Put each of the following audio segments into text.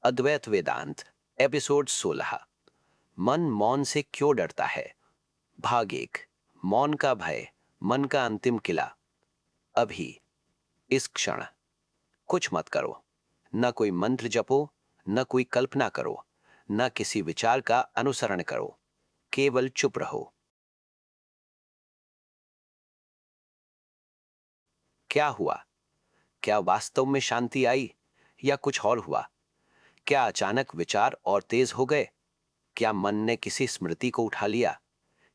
अद्वैत वेदांत episode 16। मन मौन से क्यों डरता है। भाग 1। मौन का भय, मन का अंतिम किला। अभी, इस क्षण कुछ मत करो। न कोई मंत्र जपो, न कोई कल्पना करो, न किसी विचार का अनुसरण करो। केवल चुप रहो। क्या हुआ? क्या वास्तव में शांति आई या कुछ और हुआ? क्या अचानक विचार और तेज हो गए? क्या मन ने किसी स्मृति को उठा लिया?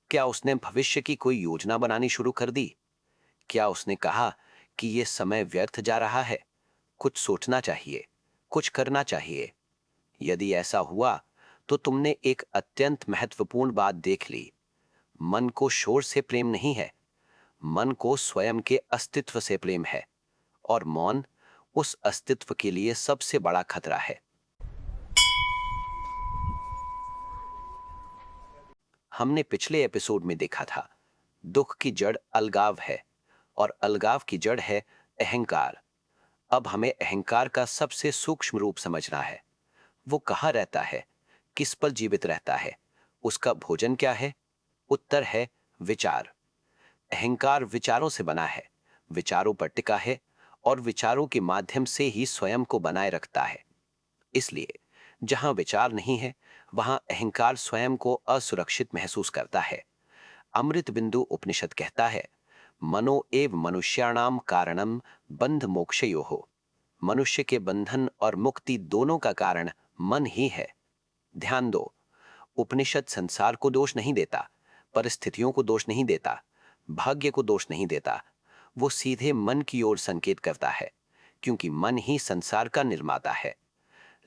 क्या उसने भविष्य की कोई योजना बनानी शुरू कर दी? क्या उसने कहा कि यह समय व्यर्थ जा रहा है, कुछ सोचना चाहिए, कुछ करना चाहिए? यदि ऐसा हुआ तो तुमने एक अत्यंत महत्वपूर्ण बात देख ली। मन को शोर से प्रेम नहीं है, मन को स्वयं के अस्तित्व से प्रेम है, और मौन उस अस्तित्व के लिए सबसे बड़ा खतरा है। हमने पिछले एपिसोड में देखा था, दुख की जड़ अलगाव है और अलगाव की जड़ है अहंकार। अब हमें अहंकार का सबसे सूक्ष्म रूप समझना है। वो कहाँ रहता है, किस पर जीवित रहता है, उसका भोजन क्या है? उत्तर है विचार। अहंकार विचारों से बना है, विचारों पर टिका है और विचारों के माध्यम से ही स्वयं को बनाए रखता है। इसलिए जहां विचार नहीं है, वहां अहंकार स्वयं को असुरक्षित महसूस करता है। अमृत बिंदु उपनिषद कहता है, मनो एव मनुष्याणाम कारणम बंध मोक्षयोः। मनुष्य के बंधन और मुक्ति दोनों का कारण मन ही है। ध्यान दो, उपनिषद संसार को दोष नहीं देता, परिस्थितियों को दोष नहीं देता, भाग्य को दोष नहीं देता। वो सीधे मन की ओर संकेत करता है, क्योंकि मन ही संसार का निर्माता है।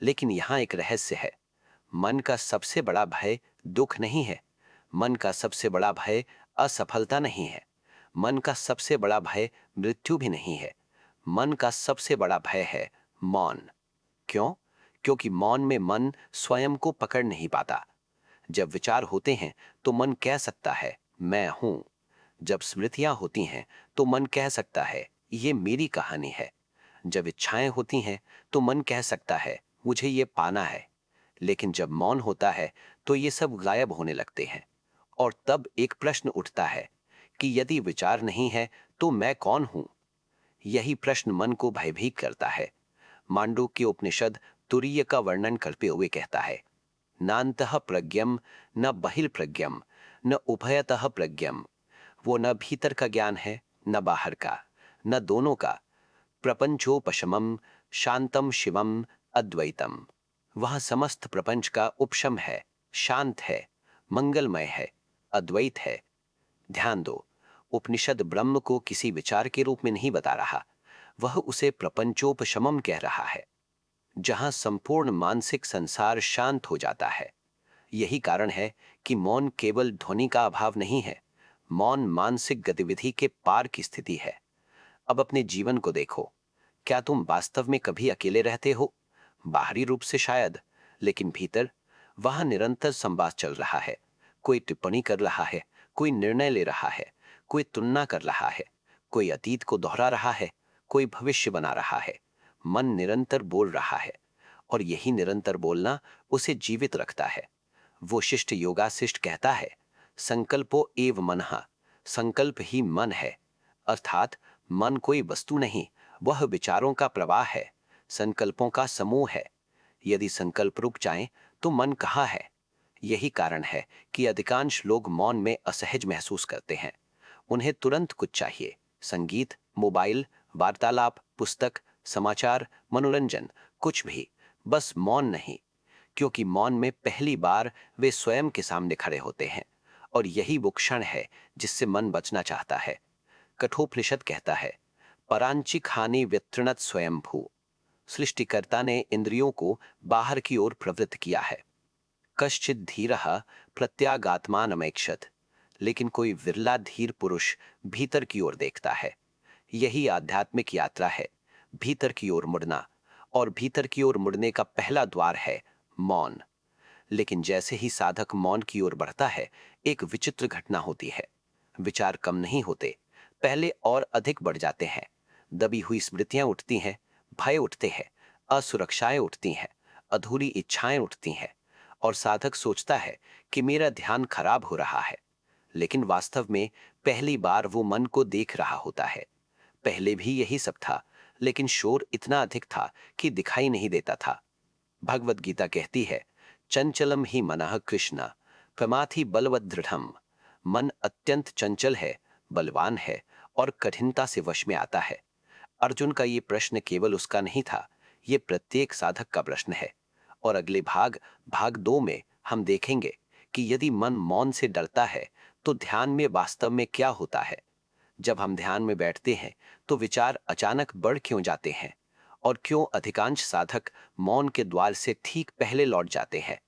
लेकिन यहां एक रहस्य है। मन का सबसे बड़ा भय दुख नहीं है, मन का सबसे बड़ा भय असफलता नहीं है, मन का सबसे बड़ा भय मृत्यु भी नहीं है। मन का सबसे बड़ा भय है मौन। क्यों? क्योंकि मौन में मन स्वयं को पकड़ नहीं पाता। जब विचार होते हैं तो मन कह सकता है मैं हूं। जब स्मृतियां होती हैं तो मन कह सकता है ये मेरी कहानी है। जब इच्छाएं होती हैं तो मन कह सकता है मुझे ये पाना है। लेकिन जब मौन होता है तो ये सब गायब होने लगते हैं। और तब एक प्रश्न उठता है कि यदि विचार नहीं है तो मैं कौन हूं? यही प्रश्न मन को भयभीत करता है। मांडूक्य उपनिषद तुरीय का वर्णन करते हुए कहता है, नान्तः प्रज्ञम न बहिर्प्रज्ञम न उभयतः प्रज्ञम। वो न भीतर का ज्ञान है, न बाहर का, न दोनों का। प्रपंचोपशमम शांतम शिवम अद्वैतम। वह समस्त प्रपंच का उपशम है, शांत है, मंगलमय है, अद्वैत है। ध्यान दो, उपनिषद ब्रह्म को किसी विचार के रूप में नहीं बता रहा, वह उसे प्रपंचोपशमम कह रहा है, जहां संपूर्ण मानसिक संसार शांत हो जाता है। यही कारण है कि मौन केवल ध्वनि का अभाव नहीं है, मौन मानसिक गतिविधि के पार की स्थिति है। अब अपने जीवन को देखो, क्या तुम वास्तव में कभी अकेले रहते हो? बाहरी रूप से शायद, लेकिन भीतर वहां निरंतर संवाद चल रहा है। कोई टिप्पणी कर रहा है, कोई निर्णय ले रहा है, कोई तुलना कर रहा है, कोई अतीत को दोहरा रहा है, कोई भविष्य बना रहा है। मन निरंतर बोल रहा है, और यही निरंतर बोलना उसे जीवित रखता है। वो शिष्ट योगाशिष्ट कहता है, संकल्पो एव मनः। संकल्प ही मन है। अर्थात मन कोई वस्तु नहीं, वह विचारों का प्रवाह है, संकल्पों का समूह है। यदि संकल्प रुक जाएं तो मन कहाँ है? यही कारण है कि अधिकांश लोग मौन में असहज महसूस करते हैं। उन्हें तुरंत कुछ चाहिए, संगीत, मोबाइल, वार्तालाप, पुस्तक, समाचार, मनोरंजन, कुछ भी, बस मौन नहीं। क्योंकि मौन में पहली बार वे स्वयं के सामने खड़े होते हैं, और यही वो क्षण है जिससे मन बचना चाहता है। कठोपनिषद कहता है, परांचिक हानि व्यतृणत स्वयंभू। सृष्टिकर्ता ने इंद्रियों को बाहर की ओर प्रवृत्त किया है। कश्चित धीरः प्रत्यागात्मानमैक्षत। लेकिन कोई विरला धीर पुरुष भीतर की ओर देखता है। यही आध्यात्मिक यात्रा है, भीतर की ओर मुड़ना। और भीतर की ओर मुड़ने का पहला द्वार है मौन। लेकिन जैसे ही साधक मौन की ओर बढ़ता है, एक विचित्र घटना होती है। विचार कम नहीं होते, पहले और अधिक बढ़ जाते हैं। दबी हुई स्मृतियां उठती हैं, भय उठते हैं, असुरक्षाएं उठती हैं, अधूरी इच्छाएं उठती हैं और साधक सोचता है कि मेरा ध्यान खराब हो रहा है, लेकिन वास्तव में पहली बार वो मन को देख रहा होता है। पहले भी यही सब था, लेकिन शोर इतना अधिक था कि दिखाई नहीं देता था। भगवत गीता कहती है, चंचलम ही मनः कृष्ण प्रमाथि बलवद दृढ़म। मन अत्यंत चंचल है, बलवान है और कठिनता से वश में आता है। अर्जुन का ये प्रश्न केवल उसका नहीं था, ये प्रत्येक साधक का प्रश्न है। और अगले भाग 2 में हम देखेंगे कि यदि मन मौन से डरता है तो ध्यान में वास्तव में क्या होता है। जब हम ध्यान में बैठते हैं तो विचार अचानक बढ़ क्यों जाते हैं, और क्यों अधिकांश साधक मौन के द्वार से ठीक पहले लौट जाते हैं।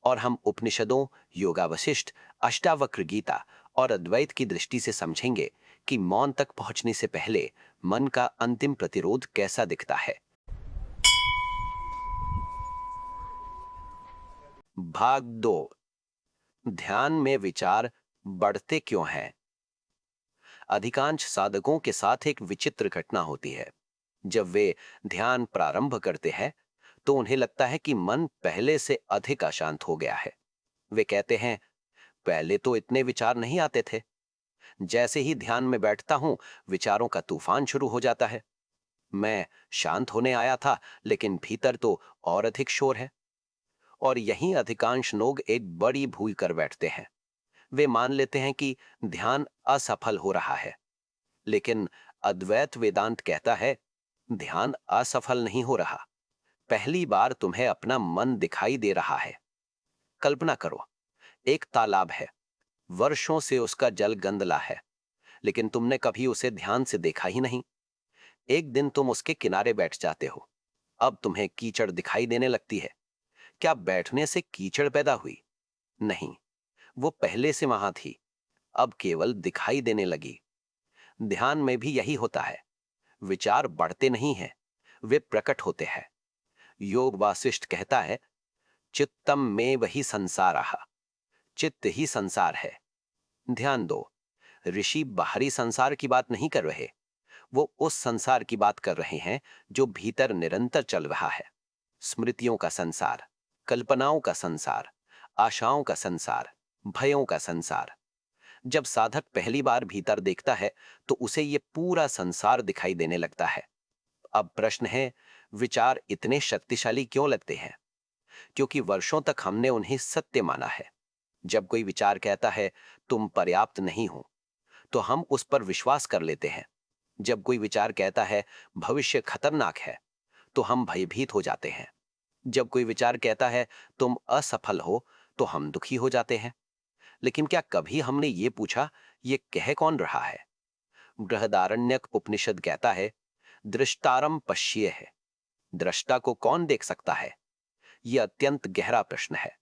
और हम उपनिषदों, योगा वशिष्ठ, अष्टावक्र गीता और अद्वैत की दृष्टि से समझेंगे कि मौन तक पहुंचने से पहले मन का अंतिम प्रतिरोध कैसा दिखता है। भाग 2। ध्यान में विचार बढ़ते क्यों हैं। अधिकांश साधकों के साथ एक विचित्र घटना होती है। जब वे ध्यान प्रारंभ करते हैं तो उन्हें लगता है कि मन पहले से अधिक अशांत हो गया है। वे कहते हैं, पहले तो इतने विचार नहीं आते थे। जैसे ही ध्यान में बैठता हूं, विचारों का तूफान शुरू हो जाता है। मैं शांत होने आया था, लेकिन भीतर तो और अधिक शोर है। और यहीं अधिकांश लोग एक बड़ी भूल कर बैठते हैं। वे मान लेते हैं कि ध्यान असफल हो रहा है। लेकिन अद्वैत वेदांत कहता है, ध्यान असफल नहीं हो रहा। पहली बार तुम्हें अपना मन दिखाई दे रहा है। कल्पना करो, एक तालाब है। वर्षों से उसका जल गंदला है, लेकिन तुमने कभी उसे ध्यान से देखा ही नहीं। एक दिन तुम उसके किनारे बैठ जाते हो। अब तुम्हें कीचड़ दिखाई देने लगती है। क्या बैठने से कीचड़ पैदा हुई? नहीं, वो पहले से वहां थी, अब केवल दिखाई देने लगी। ध्यान में भी यही होता है। विचार बढ़ते नहीं हैं, वे प्रकट होते हैं। योग वासिष्ठ कहता है, चित्तम में वही संसारः। चित्त ही संसार है। ध्यान दो, ऋषि बाहरी संसार की बात नहीं कर रहे। वो उस संसार की बात कर रहे हैं जो भीतर निरंतर चल रहा है। स्मृतियों का संसार, कल्पनाओं का संसार, आशाओं का संसार, भयों का संसार। जब साधक पहली बार भीतर देखता है तो उसे ये पूरा संसार दिखाई देने लगता है। अब प्रश्न है, विचार इतने शक्तिशाली क्यों लगते हैं? क्योंकि वर्षों तक हमने उन्हें सत्य माना है। जब कोई विचार कहता है, तुम पर्याप्त नहीं हो, तो हम उस पर विश्वास कर लेते हैं। जब कोई विचार कहता है, भविष्य खतरनाक है, तो हम भयभीत हो जाते हैं। जब कोई विचार कहता है, तुम असफल हो, तो हम दुखी हो जाते हैं। लेकिन क्या कभी हमने ये पूछा, ये कह कौन रहा है? बृहदारण्यक उपनिषद कहता है, दृष्टारम पश्य है। दृष्टा को कौन देख सकता है? यह अत्यंत गहरा प्रश्न है।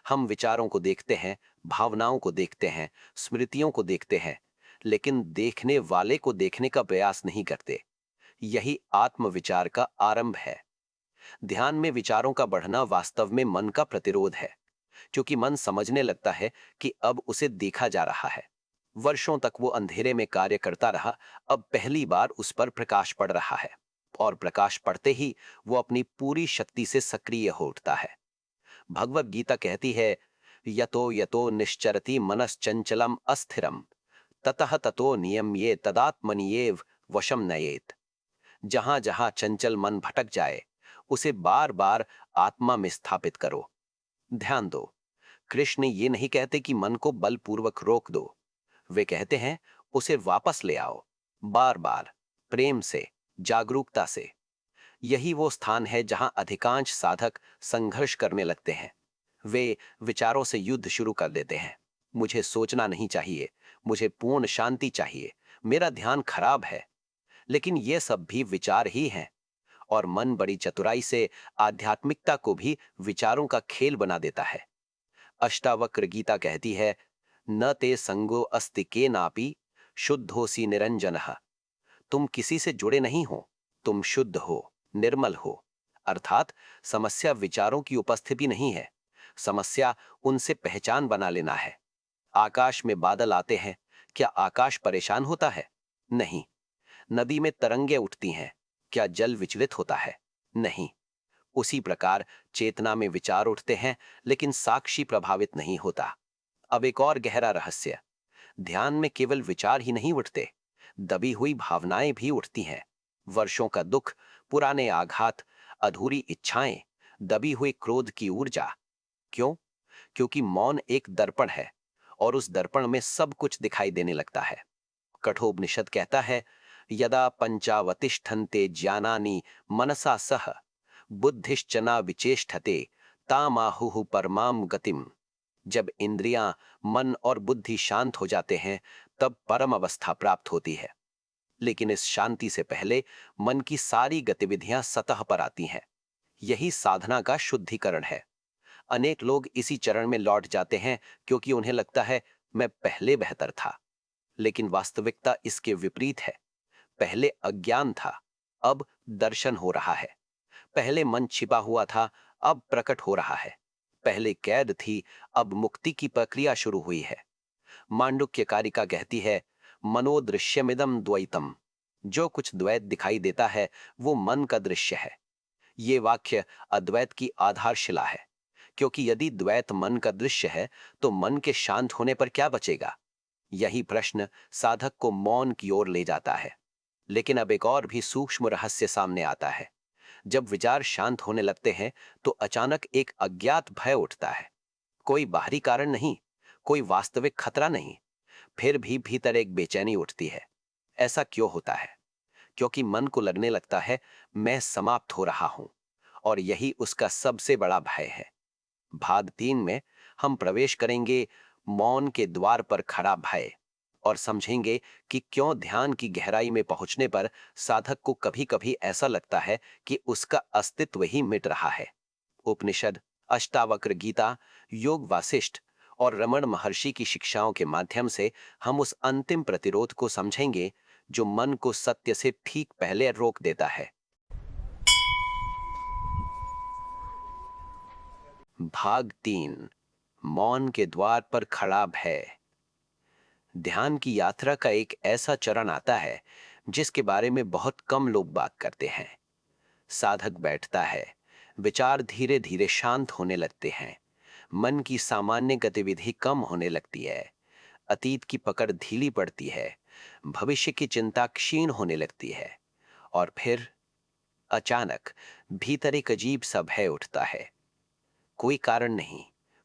हम विचारों को देखते हैं, भावनाओं को देखते हैं, स्मृतियों को देखते हैं, लेकिन देखने वाले को देखने का प्रयास नहीं करते। यही आत्मविचार का आरंभ है। ध्यान में विचारों का बढ़ना वास्तव में मन का प्रतिरोध है, क्योंकि मन समझने लगता है कि अब उसे देखा जा रहा है। वर्षों तक वो अंधेरे में कार्य करता रहा, अब पहली बार उस पर प्रकाश पड़ रहा है। और प्रकाश पड़ते ही वो अपनी पूरी शक्ति से सक्रिय हो उठता है। भगवत गीता कहती है, यतो यतो निश्चरति मनश्चंचलम अस्थिरम ततः ततो नियम्ये तदात्मनियेव वशम नयेत। जहां जहां चंचल मन भटक जाए, उसे बार बार आत्मा में स्थापित करो। ध्यान दो, कृष्ण ये नहीं कहते कि मन को बलपूर्वक रोक दो। वे कहते हैं, उसे वापस ले आओ, बार बार, प्रेम से, जागरूकता से। यही वो स्थान है जहां अधिकांश साधक संघर्ष करने लगते हैं। वे विचारों से युद्ध शुरू कर देते हैं। मुझे सोचना नहीं चाहिए, मुझे पूर्ण शांति चाहिए, मेरा ध्यान खराब है। लेकिन ये सब भी विचार ही हैं। और मन बड़ी चतुराई से आध्यात्मिकता को भी विचारों का खेल बना देता है। अष्टावक्र गीता कहती है, न ते संगो अस्ति के नापि शुद्धोसी निरंजनः। तुम किसी से जुड़े नहीं हो, तुम शुद्ध हो, निर्मल हो। अर्थात समस्या विचारों की उपस्थिति नहीं है, समस्या उनसे पहचान बना लेना है। आकाश में बादल आते हैं, क्या आकाश परेशान होता है? नहीं। नदी में तरंगे उठती हैं, क्या जल विचलित होता है? नहीं। उसी प्रकार चेतना में विचार उठते हैं, लेकिन साक्षी प्रभावित नहीं होता। अब एक और गहरा रहस्य, ध्यान में केवल विचार ही नहीं उठते, दबी हुई भावनाएं भी उठती हैं। वर्षों का दुख, पुराने आघात, अधूरी इच्छाएं, दबी हुई क्रोध की ऊर्जा। क्यों? क्योंकि मौन एक दर्पण है, और उस दर्पण में सब कुछ दिखाई देने लगता है। कठोपनिषद कहता है, यदा पंचावतिष्ठन्ते ज्ञानानि मनसा सह बुद्धिश्चना विचेष्टते तामाहुः परमाम गतिम। जब इंद्रियां, मन और बुद्धि शांत हो जाते हैं, तब परम अवस्था प्राप्त होती है। लेकिन इस शांति से पहले मन की सारी गतिविधियां सतह पर आती हैं। यही साधना का शुद्धिकरण है। अनेक लोग इसी चरण में लौट जाते हैं क्योंकि उन्हें लगता है, मैं पहले बेहतर था। लेकिन वास्तविकता इसके विपरीत है। पहले अज्ञान था, अब दर्शन हो रहा है। पहले मन छिपा हुआ था, अब प्रकट हो रहा है। पहले कैद थी, अब मुक्ति की प्रक्रिया शुरू हुई है। मांडुक्य कारिका कहती है, मनोदृश्यमिदं द्वैतम। जो कुछ द्वैत दिखाई देता है वो मन का दृश्य है। ये वाक्य अद्वैत की आधारशिला है, क्योंकि यदि द्वैत मन का दृश्य है तो मन के शांत होने पर क्या बचेगा? यही प्रश्न साधक को मौन की ओर ले जाता है। लेकिन अब एक और भी सूक्ष्म रहस्य सामने आता है। जब विचार शांत होने लगते हैं तो अचानक एक अज्ञात भय उठता है। कोई बाहरी कारण नहीं, कोई वास्तविक खतरा नहीं, फिर भी भीतर एक बेचैनी उठती है। ऐसा क्यों होता है? क्योंकि मन को लगने लगता है, मैं समाप्त हो रहा हूं, और यही उसका सबसे बड़ा भय है। भाग 3 में हम प्रवेश करेंगे मौन के द्वार पर खड़ा भय, और समझेंगे कि क्यों ध्यान की गहराई में पहुंचने पर साधक को कभी-कभी ऐसा लगता है कि उसका अस्तित्व ही मिट रहा है। उपनिषद, अष्टावक्र गीता, योग वासिष्ठ और रमण महर्षि की शिक्षाओं के माध्यम से हम उस अंतिम प्रतिरोध को समझेंगे जो मन को सत्य से ठीक पहले रोक देता है। भाग 3, मौन के द्वार पर खड़ा भय। ध्यान की यात्रा का एक ऐसा चरण आता है जिसके बारे में बहुत कम लोग बात करते हैं। साधक बैठता है, विचार धीरे धीरे शांत होने लगते हैं, मन की सामान्य गतिविधि कम होने लगती है, अतीत की पकड़ ढीली पड़ती है, भविष्य की चिंता क्षीण होने लगती है, और फिर अचानक भीतर एक अजीब सा भय उठता है। कोई कारण नहीं,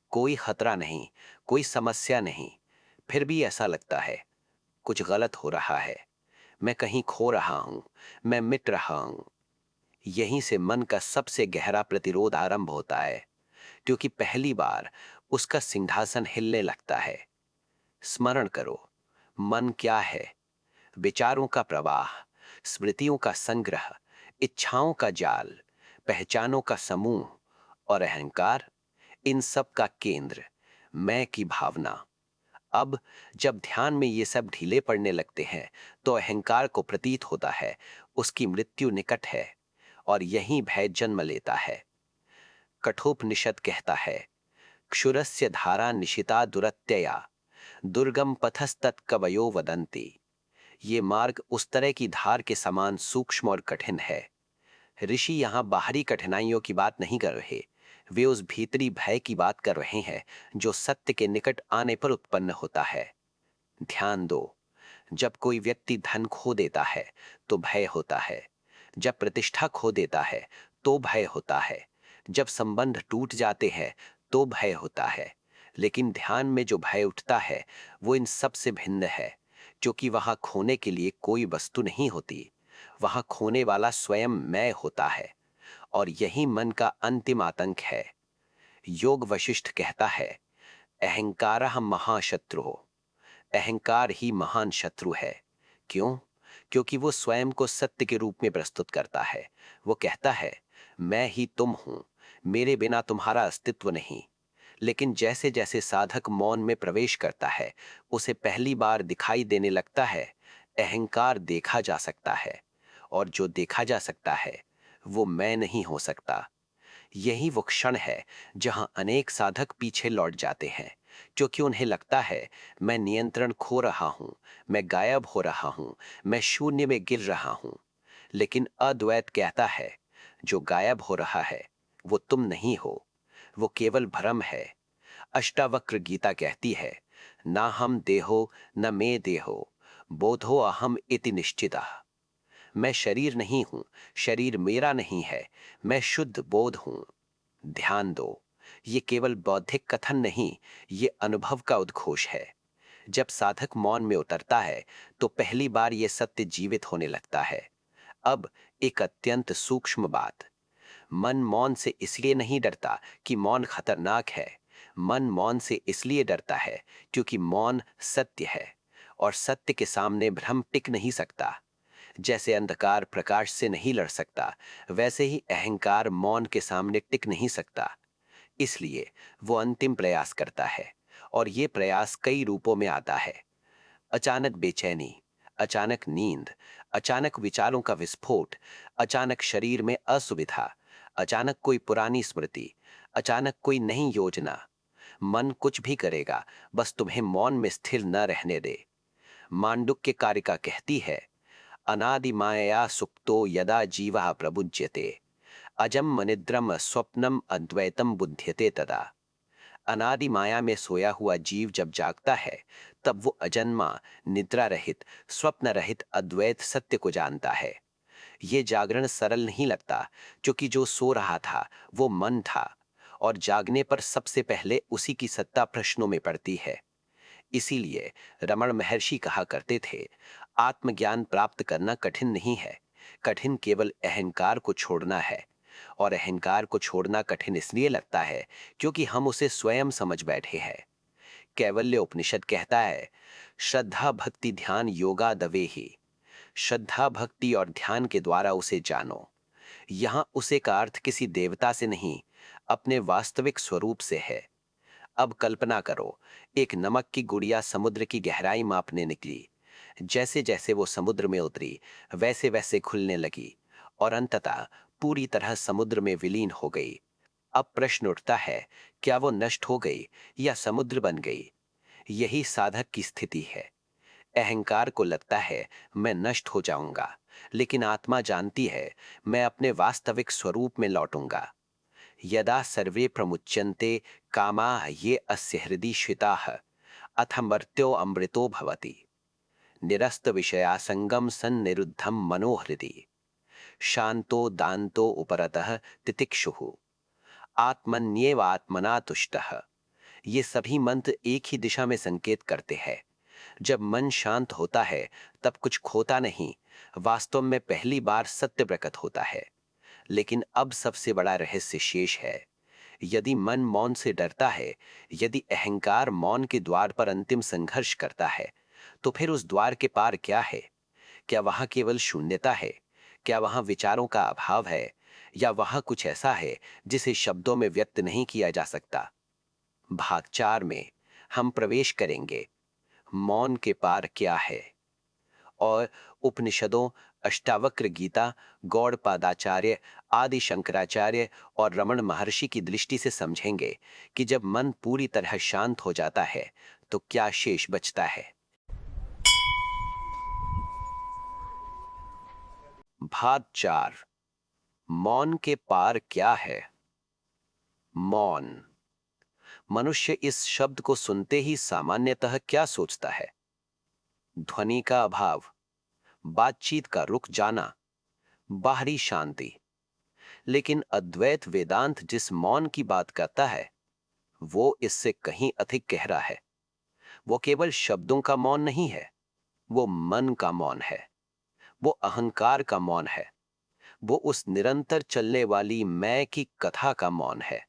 कोई खतरा नहीं, कोई समस्या नहीं, फिर भी ऐसा लगता है कुछ गलत हो रहा है, मैं कहीं खो रहा हूं, मैं मिट रहा हूं। यहीं से मन का सबसे गहरा प्रतिरोध आरंभ होता है, क्योंकि पहली बार उसका सिंहासन हिलने लगता है। स्मरण करो, मन क्या है? विचारों का प्रवाह, स्मृतियों का संग्रह, इच्छाओं का जाल, पहचानों का समूह, और अहंकार, इन सब का केंद्र, मैं की भावना। अब जब ध्यान में ये सब ढीले पड़ने लगते हैं तो अहंकार को प्रतीत होता है उसकी मृत्यु निकट है, और यही भय जन्म लेता है। कठोपनिषद कहता है, क्षुरस्य धारा निशिता दुरत्यया दुर्गम पथस्तत् कवयो वदन्ति। ये मार्ग उस तरह की धार के समान सूक्ष्म और कठिन है। ऋषि यहाँ बाहरी कठिनाइयों की बात नहीं कर रहे, वे उस भीतरी भय की बात कर रहे हैं जो सत्य के निकट आने पर उत्पन्न होता है। ध्यान दो, जब कोई व्यक्ति धन खो देता है तो भय होता है, जब प्रतिष्ठा खो देता है तो भय होता है, जब संबंध टूट जाते हैं तो भय होता है। लेकिन ध्यान में जो भय उठता है वो इन सब से भिन्न है, क्योंकि वहां खोने के लिए कोई वस्तु नहीं होती, वहां खोने वाला स्वयं मैं होता है, और यही मन का अंतिम आतंक है। योग वशिष्ठ कहता है, अहंकारः महाशत्रु। अहंकार ही महान शत्रु है। क्यों? क्योंकि वो स्वयं को सत्य के रूप में प्रस्तुत करता है। वो कहता है, मैं ही तुम हूं, मेरे बिना तुम्हारा अस्तित्व नहीं। लेकिन जैसे जैसे साधक मौन में प्रवेश करता है, उसे पहली बार दिखाई देने लगता है, अहंकार देखा जा सकता है, और जो देखा जा सकता है वो मैं नहीं हो सकता। यही वो क्षण है जहां अनेक साधक पीछे लौट जाते हैं, क्योंकि उन्हें लगता है, मैं नियंत्रण खो रहा हूं, मैं गायब हो रहा हूं, मैं शून्य में गिर रहा हूं। लेकिन अद्वैत कहता है, जो गायब हो रहा है वो तुम नहीं हो, वो केवल भ्रम है। अष्टावक्र गीता कहती है, ना हम देहो न मे देहो, बोधो अहम इति निश्चितः। मैं शरीर नहीं हूं, शरीर मेरा नहीं है, मैं शुद्ध बोध हूं। ध्यान दो, ये केवल बौद्धिक कथन नहीं, ये अनुभव का उद्घोष है। जब साधक मौन में उतरता है तो पहली बार ये सत्य जीवित होने लगता है। अब एक अत्यंत सूक्ष्म बात, मन मौन से इसलिए नहीं डरता कि मौन खतरनाक है। मन मौन से इसलिए डरता है क्योंकि मौन सत्य है, और सत्य के सामने भ्रम टिक नहीं सकता। जैसे अंधकार प्रकाश से नहीं लड़ सकता, वैसे ही अहंकार मौन के सामने टिक नहीं सकता। इसलिए वो अंतिम प्रयास करता है, और ये प्रयास कई रूपों में आता है। अचानक बेचैनी, अचानक नींद, अचानक विचारों का विस्फोट, अचानक शरीर में असुविधा, अचानक कोई पुरानी स्मृति, अचानक कोई नई योजना। मन कुछ भी करेगा, बस तुम्हें मौन में स्थिर न रहने दे। मांडुक्य कारिका कहती है, अनादि मायया सुप्तो यदा जीवः प्रबुज्यते, अजम मनिद्रम स्वप्नम अद्वैतम बुध्यते तदा। अनादि माया में सोया हुआ जीव जब जागता है, तब वो अजन्मा, निद्रा रहित, स्वप्न रहित अद्वैत सत्य को जानता है। ये जागरण सरल नहीं लगता, क्योंकि जो सो रहा था वो मन था, और जागने पर सबसे पहले उसी की सत्ता प्रश्नों में पड़ती है। इसीलिए रमण महर्षि कहा करते थे, आत्मज्ञान प्राप्त करना कठिन नहीं है, कठिन केवल अहंकार को छोड़ना है। और अहंकार को छोड़ना कठिन इसलिए लगता है क्योंकि हम उसे स्वयं समझ बैठे हैं। कैवल्य उपनिषद कहता है, श्रद्धा भक्ति ध्यान योगा दवे ही। श्रद्धा भक्ति और ध्यान के द्वारा उसे जानो। यहां उसे का अर्थ किसी देवता से नहीं, अपने वास्तविक स्वरूप से है। अब कल्पना करो, एक नमक की गुड़िया समुद्र की गहराई मापने निकली। जैसे जैसे वो समुद्र में उतरी, वैसे वैसे खुलने लगी, और अंततः पूरी तरह समुद्र में विलीन हो गई। अब प्रश्न उठता है, क्या वो नष्ट हो गई या समुद्र बन गई? यही साधक की स्थिति है। अहंकार को लगता है मैं नष्ट हो जाऊंगा, लेकिन आत्मा जानती है मैं अपने वास्तविक स्वरूप में लौटूंगा। यदा सर्वे प्रमुच्यन्ते कामाः ये अस्य हृदि श्रिताः, अथ मर्त्यो अमृतो भवति। निरस्त विषयासंगम सन्निरुद्धम मनोहृदि, शांतो दान्तो उपरतः तितिक्षुः, आत्मन्येव आत्मना तुष्टः। ये सभी मंत्र एक ही दिशा में संकेत करते हैं। जब मन शांत होता है तब कुछ खोता नहीं, वास्तव में पहली बार सत्य प्रकट होता है। लेकिन अब सबसे बड़ा रहस्य शेष है। यदि मन मौन से डरता है, यदि अहंकार मौन के द्वार पर अंतिम संघर्ष करता है, तो फिर उस द्वार के पार क्या है? क्या वहां केवल शून्यता है? क्या वहां विचारों का अभाव है? या वहां कुछ ऐसा है जिसे शब्दों में व्यक्त नहीं किया जा सकता? भाग 4 में हम प्रवेश करेंगे, मौन के पार क्या है, और उपनिषदों, अष्टावक्र गीता, गौड़पादाचार्य, आदि शंकराचार्य और रमण महर्षि की दृष्टि से समझेंगे कि जब मन पूरी तरह शांत हो जाता है तो क्या शेष बचता है। भाग 4, मौन के पार क्या है। मौन। मनुष्य इस शब्द को सुनते ही सामान्यतः क्या सोचता है? ध्वनि का अभाव, बातचीत का रुक जाना, बाहरी शांति। लेकिन अद्वैत वेदांत जिस मौन की बात करता है, वो इससे कहीं अधिक गहरा है। वो केवल शब्दों का मौन नहीं है, वो मन का मौन है, वो अहंकार का मौन है, वो उस निरंतर चलने वाली मैं की कथा का मौन है।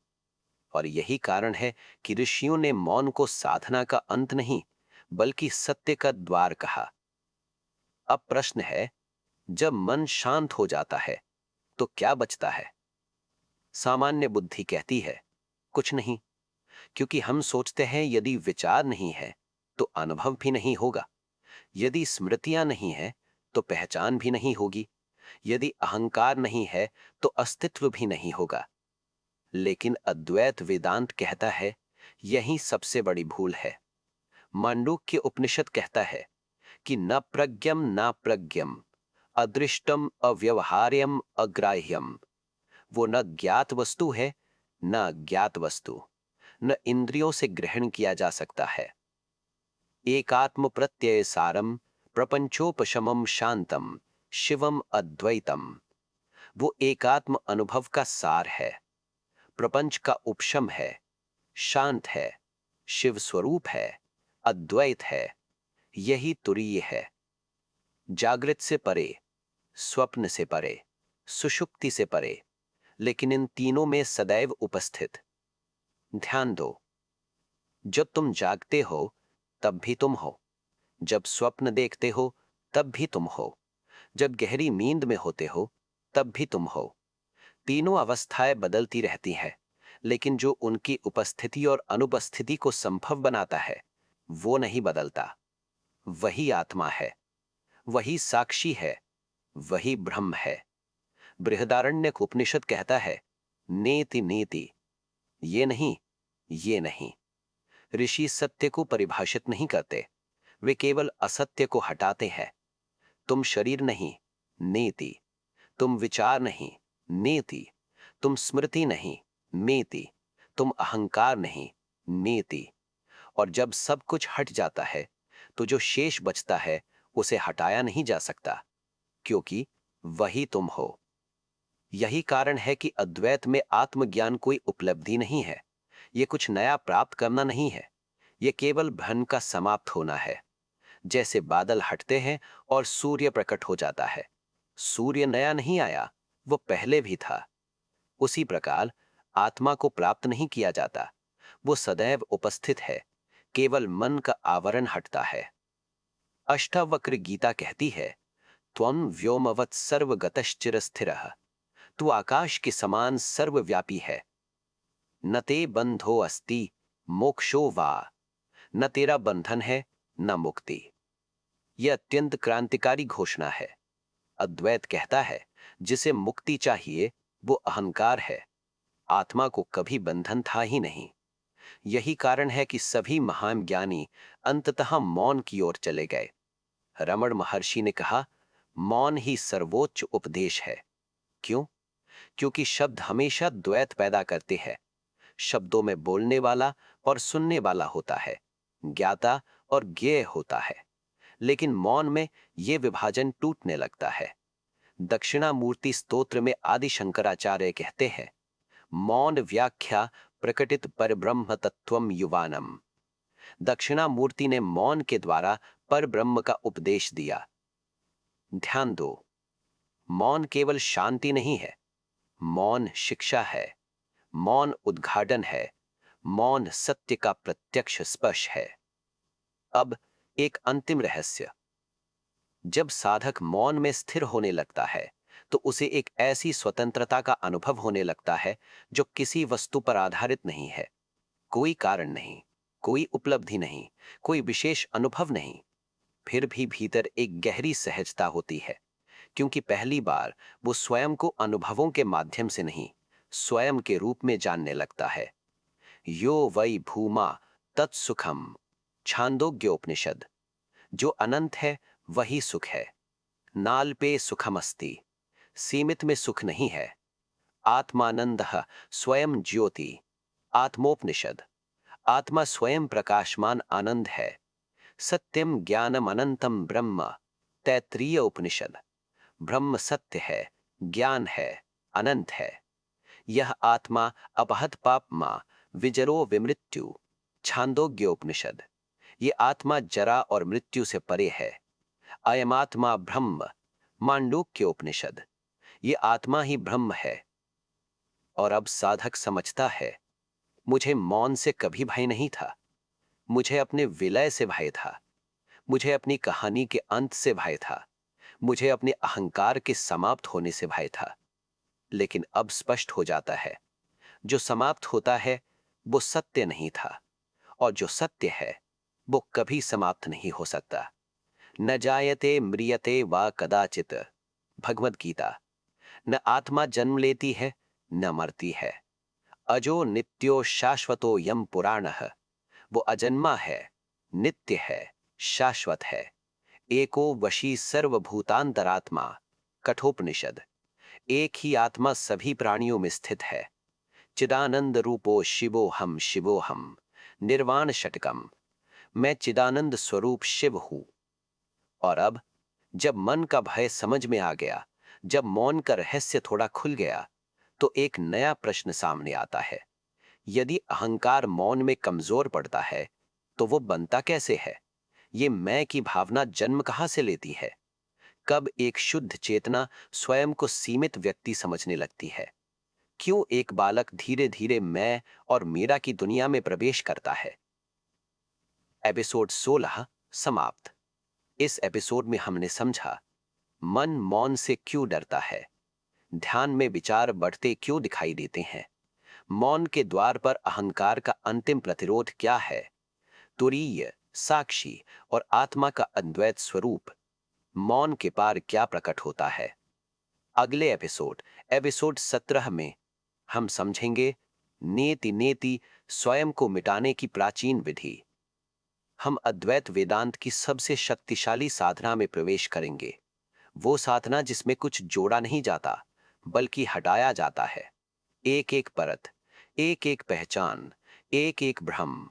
और यही कारण है कि ऋषियों ने मौन को साधना का अंत नहीं, बल्कि सत्य का द्वार कहा। अब प्रश्न है, जब मन शांत हो जाता है तो क्या बचता है? सामान्य बुद्धि कहती है, कुछ नहीं, क्योंकि हम सोचते हैं यदि विचार नहीं है तो अनुभव भी नहीं होगा, यदि स्मृतियां नहीं है तो पहचान भी नहीं होगी, यदि अहंकार नहीं है तो अस्तित्व भी नहीं होगा। लेकिन अद्वैत वेदांत कहता है, यही सबसे बड़ी भूल है। मांडूक्य उपनिषद कहता है कि न प्रज्ञम न प्रज्ञम, अदृष्टम अव्यवहार्यम अग्राह्यम, वो न ज्ञात वस्तु है, न अज्ञात वस्तु, न इंद्रियों से ग्रहण किया जा सकता है। एकात्म प्रत्यय सारम प्रपंचोपशमम शांतम शिवम अद्वैतम। वो एकात्म अनुभव का सार है, प्रपंच का उपशम है, शांत है, शिव स्वरूप है, अद्वैत है। यही तुरीय है। जागृत से परे, स्वप्न से परे, सुषुप्ति से परे, लेकिन इन तीनों में सदैव उपस्थित। ध्यान दो, जब तुम जागते हो तब भी तुम हो, जब स्वप्न देखते हो तब भी तुम हो, जब गहरी नींद में होते हो तब भी तुम हो। तीनों अवस्थाएं बदलती रहती हैं, लेकिन जो उनकी उपस्थिति और अनुपस्थिति को संभव बनाता है वो नहीं बदलता। वही आत्मा है, वही साक्षी है, वही ब्रह्म है। बृहदारण्यक उपनिषद कहता है, नेति नेति, ये नहीं, ये नहीं। ऋषि सत्य को परिभाषित नहीं करते, वे केवल असत्य को हटाते हैं। तुम शरीर नहीं, नेति। तुम विचार नहीं, नेति। तुम स्मृति नहीं, नेति। तुम अहंकार नहीं, नेति। और जब सब कुछ हट जाता है तो जो शेष बचता है उसे हटाया नहीं जा सकता, क्योंकि वही तुम हो। यही कारण है कि अद्वैत में आत्मज्ञान कोई उपलब्धि नहीं है, ये कुछ नया प्राप्त करना नहीं है, ये केवल भ्रम का समाप्त होना है। जैसे बादल हटते हैं और सूर्य प्रकट हो जाता है, सूर्य नया नहीं आया, वो पहले भी था। उसी प्रकार आत्मा को प्राप्त नहीं किया जाता, वो सदैव उपस्थित है, केवल मन का आवरण हटता है। अष्टावक्र गीता कहती है, त्वं व्योमवत् सर्वगतश्चिर स्थिरः। तू आकाश के समान सर्वव्यापी है। न ते बंधो अस्ति मोक्षो वा। न तेरा बंधन है, न मुक्ति। यह अत्यंत क्रांतिकारी घोषणा है। अद्वैत कहता है, जिसे मुक्ति चाहिए वो अहंकार है, आत्मा को कभी बंधन था ही नहीं। यही कारण है कि सभी महान ज्ञानी अंततः मौन की ओर चले गए। रमण महर्षि ने कहा, मौन ही सर्वोच्च उपदेश है। क्यों? क्योंकि शब्द हमेशा द्वैत पैदा करते हैं। शब्दों में बोलने वाला और सुनने वाला होता है, ज्ञाता और ज्ञेय होता है, लेकिन मौन में यह विभाजन टूटने लगता है। दक्षिणामूर्ति स्तोत्र में आदि शंकराचार्य कहते हैं, मौन व्याख्या प्रकटित परब्रह्म तत्वम युवानम। दक्षिणामूर्ति ने मौन के द्वारा परब्रह्म का उपदेश दिया। ध्यान दो, मौन केवल शांति नहीं है, मौन शिक्षा है, मौन उद्घाटन है, मौन सत्य का प्रत्यक्ष स्पर्श है। अब एक अंतिम रहस्य, जब साधक मौन में स्थिर होने लगता है तो उसे एक ऐसी स्वतंत्रता का अनुभव होने लगता है जो किसी वस्तु पर आधारित नहीं है। कोई कारण नहीं, कोई उपलब्धि नहीं, कोई विशेष अनुभव नहीं, फिर भी भीतर एक गहरी सहजता होती है, क्योंकि पहली बार वो स्वयं को अनुभवों के माध्यम से नहीं, स्वयं के रूप में जानने लगता है। यो वै भूमा तत्सुखम, छांदोग्योपनिषद। जो अनंत है वही सुख है। नाल पे सुखमस्ति, सीमित में सुख नहीं है। आत्मानंदः स्वयं ज्योति, आत्मोपनिषद। आत्मा स्वयं प्रकाशमान आनंद है। सत्यम ज्ञानम अनंतम ब्रह्म, तैत्रीय उपनिषद। ब्रह्म सत्य है, ज्ञान है, अनंत है। यह आत्मा अपहत पापमा विजरो विमृत्यु, छांदोग्योपनिषद। ये आत्मा जरा और मृत्यु से परे है। अयमात्मा ब्रह्म, मांडूक्योपनिषद। ये आत्मा ही ब्रह्म है। और अब साधक समझता है, मुझे मौन से कभी भय नहीं था, मुझे अपने विलय से भय था, मुझे अपनी कहानी के अंत से भय था, मुझे अपने अहंकार के समाप्त होने से भय था। लेकिन अब स्पष्ट हो जाता है, जो समाप्त होता है वो सत्य नहीं था, और जो सत्य है वो कभी समाप्त नहीं हो सकता। न जायते म्रियते वा कदाचित, भगवद गीता। न आत्मा जन्म लेती है, न मरती है। अजो नित्यो शाश्वतो यम पुराणः। वो अजन्मा है, नित्य है, शाश्वत है। एको वशी सर्वभूतांतरात्मा, कठोपनिषद। एक ही आत्मा सभी प्राणियों में स्थित है। चिदानंद रूपो शिवो हम निर्वाण षटकम। मैं चिदानंद स्वरूप शिव हूं। और अब जब मन का भय समझ में आ गया, जब मौन का रहस्य थोड़ा खुल गया, तो एक नया प्रश्न सामने आता है। यदि अहंकार मौन में कमजोर पड़ता है, तो वो बनता कैसे है? ये मैं की भावना जन्म कहां से लेती है? कब एक शुद्ध चेतना स्वयं को सीमित व्यक्ति समझने लगती है? क्यों एक बालक धीरे धीरे मैं और मेरा की दुनिया में प्रवेश करता है? एपिसोड 16 समाप्त। इस एपिसोड में हमने समझा मन मौन से क्यों डरता है, ध्यान में विचार बढ़ते क्यों दिखाई देते हैं, मौन के द्वार पर अहंकार का अंतिम प्रतिरोध क्या है, तुरीय साक्षी और आत्मा का अद्वैत स्वरूप, मौन के पार क्या प्रकट होता है। अगले एपिसोड 17 में हम समझेंगे नेति नेति स्वयं को मिटाने की प्राचीन विधि। हम अद्वैत वेदांत की सबसे शक्तिशाली साधना में प्रवेश करेंगे, वो साधना जिसमें कुछ जोड़ा नहीं जाता बल्कि हटाया जाता है। एक एक परत, एक एक पहचान, एक एक भ्रम,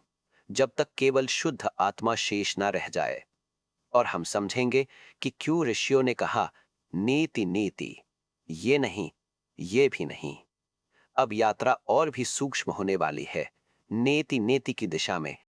जब तक केवल शुद्ध आत्मा शेष न रह जाए। और हम समझेंगे कि क्यों ऋषियों ने कहा नीति नीति, ये नहीं, ये भी नहीं। अब यात्रा और भी सूक्ष्म होने वाली है, नेति नेति की दिशा में।